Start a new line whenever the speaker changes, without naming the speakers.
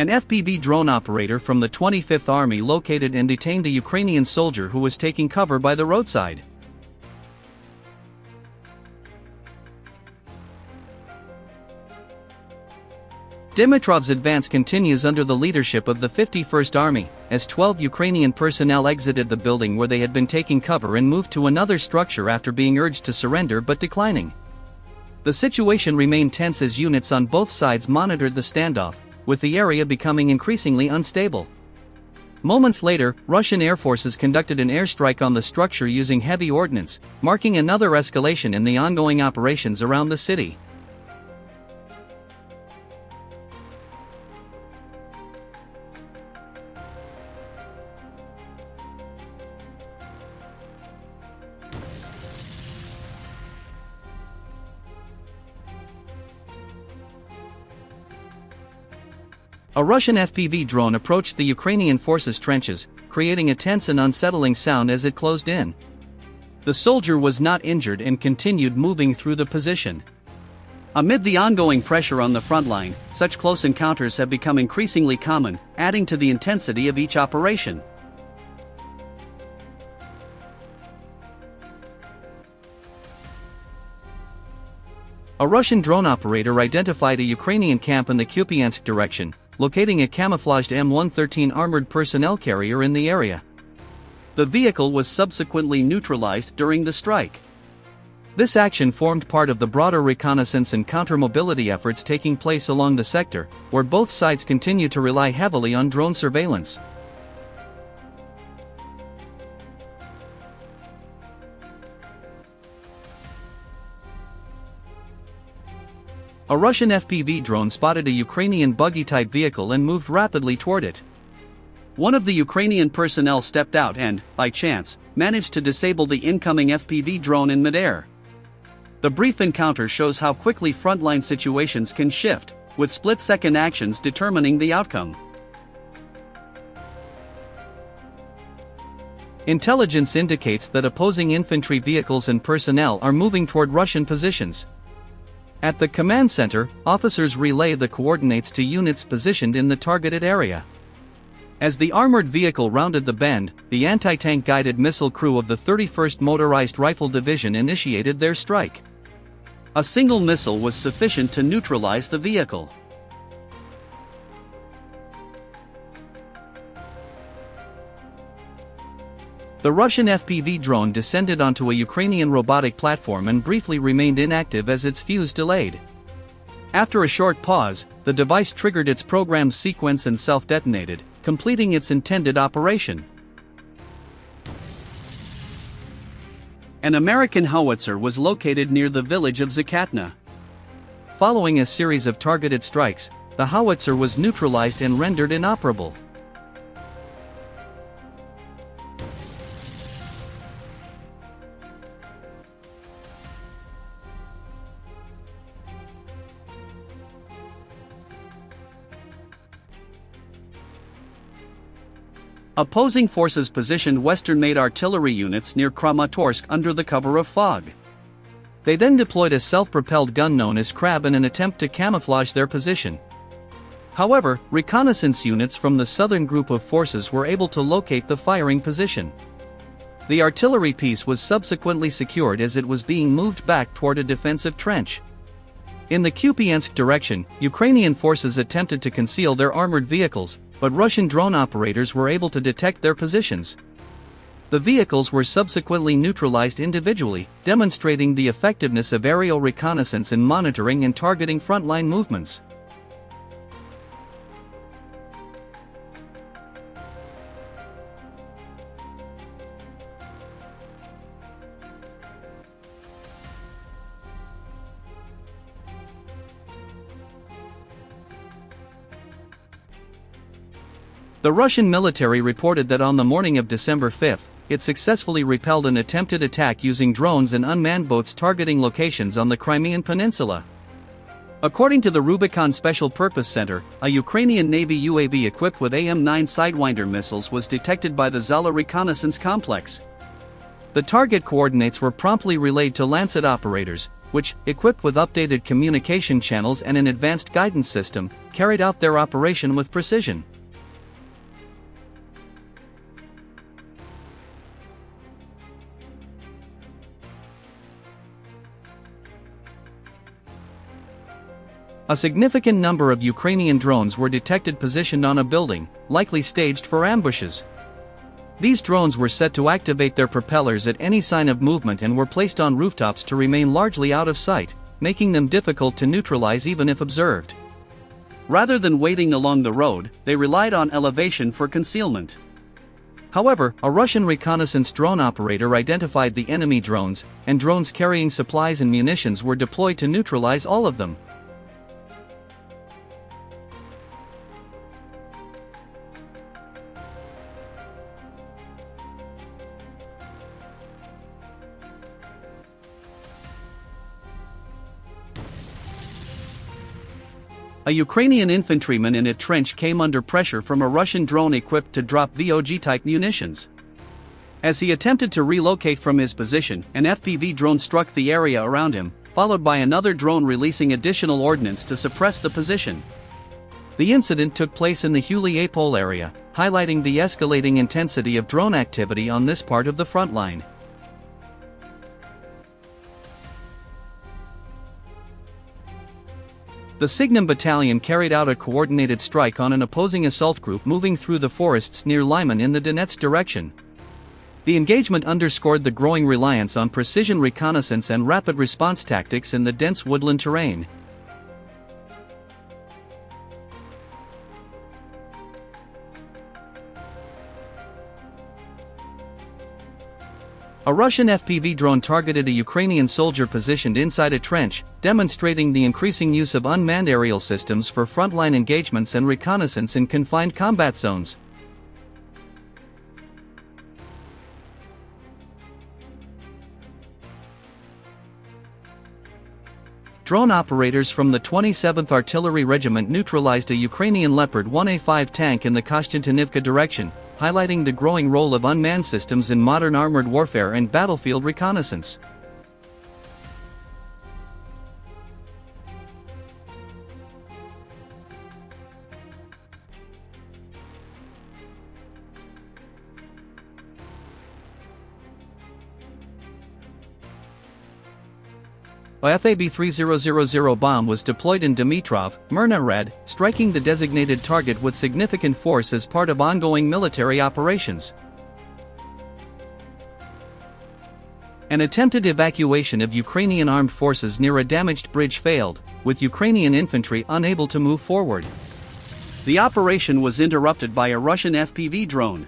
An FPV drone operator from the 25th Army located and detained a Ukrainian soldier who was taking cover by the roadside. Dimitrov's advance continues under the leadership of the 51st Army, as 12 Ukrainian personnel exited the building where they had been taking cover and moved to another structure after being urged to surrender but declining. The situation remained tense as units on both sides monitored the standoff, with the area becoming increasingly unstable. Moments later, Russian air forces conducted an airstrike on the structure using heavy ordnance, marking another escalation in the ongoing operations around the city. A Russian FPV drone approached the Ukrainian forces' trenches, creating a tense and unsettling sound as it closed in. The soldier was not injured and continued moving through the position. Amid the ongoing pressure on the front line, such close encounters have become increasingly common, adding to the intensity of each operation. A Russian drone operator identified a Ukrainian camp in the Kupiansk direction, locating a camouflaged M113 armored personnel carrier in the area. The vehicle was subsequently neutralized during the strike. This action formed part of the broader reconnaissance and counter-mobility efforts taking place along the sector, where both sides continue to rely heavily on drone surveillance. A Russian FPV drone spotted a Ukrainian buggy-type vehicle and moved rapidly toward it. One of the Ukrainian personnel stepped out and, by chance, managed to disable the incoming FPV drone in midair. The brief encounter shows how quickly frontline situations can shift, with split-second actions determining the outcome. Intelligence indicates that opposing infantry vehicles and personnel are moving toward Russian positions. At the command center, officers relay the coordinates to units positioned in the targeted area. As the armored vehicle rounded the bend, the anti-tank guided missile crew of the 31st Motorized Rifle Division initiated their strike. A single missile was sufficient to neutralize the vehicle. The Russian FPV drone descended onto a Ukrainian robotic platform and briefly remained inactive as its fuse delayed. After a short pause, the device triggered its programmed sequence and self-detonated, completing its intended operation. An American howitzer was located near the village of Zakatna. Following a series of targeted strikes, the howitzer was neutralized and rendered inoperable. Opposing forces positioned Western-made artillery units near Kramatorsk under the cover of fog. They then deployed a self-propelled gun known as Crab in an attempt to camouflage their position. However, reconnaissance units from the southern group of forces were able to locate the firing position. The artillery piece was subsequently secured as it was being moved back toward a defensive trench. In the Kupiansk direction, Ukrainian forces attempted to conceal their armored vehicles, but Russian drone operators were able to detect their positions. The vehicles were subsequently neutralized individually, demonstrating the effectiveness of aerial reconnaissance in monitoring and targeting frontline movements. The Russian military reported that on the morning of December 5, it successfully repelled an attempted attack using drones and unmanned boats targeting locations on the Crimean Peninsula. According to the Rubicon Special Purpose Center, a Ukrainian Navy UAV equipped with AM-9 Sidewinder missiles was detected by the Zala reconnaissance complex. The target coordinates were promptly relayed to Lancet operators, which, equipped with updated communication channels and an advanced guidance system, carried out their operation with precision. A significant number of Ukrainian drones were detected positioned on a building, likely staged for ambushes. These drones were set to activate their propellers at any sign of movement and were placed on rooftops to remain largely out of sight, making them difficult to neutralize even if observed. Rather than waiting along the road, they relied on elevation for concealment. However, a Russian reconnaissance drone operator identified the enemy drones, and drones carrying supplies and munitions were deployed to neutralize all of them. A Ukrainian infantryman in a trench came under pressure from a Russian drone equipped to drop VOG-type munitions. As he attempted to relocate from his position, an FPV drone struck the area around him, followed by another drone releasing additional ordnance to suppress the position. The incident took place in the Huli-Apol area, highlighting the escalating intensity of drone activity on this part of the front line. The Signum Battalion carried out a coordinated strike on an opposing assault group moving through the forests near Lyman in the Donetsk direction. The engagement underscored the growing reliance on precision reconnaissance and rapid response tactics in the dense woodland terrain. A Russian FPV drone targeted a Ukrainian soldier positioned inside a trench, demonstrating the increasing use of unmanned aerial systems for frontline engagements and reconnaissance in confined combat zones. Drone operators from the 27th Artillery Regiment neutralized a Ukrainian Leopard 1A5 tank in the Kostiantynivka direction, highlighting the growing role of unmanned systems in modern armored warfare and battlefield reconnaissance. A FAB-3000 bomb was deployed in Dmitrov, Mirnorod, striking the designated target with significant force as part of ongoing military operations. An attempted evacuation of Ukrainian armed forces near a damaged bridge failed, with Ukrainian infantry unable to move forward. The operation was interrupted by a Russian FPV drone.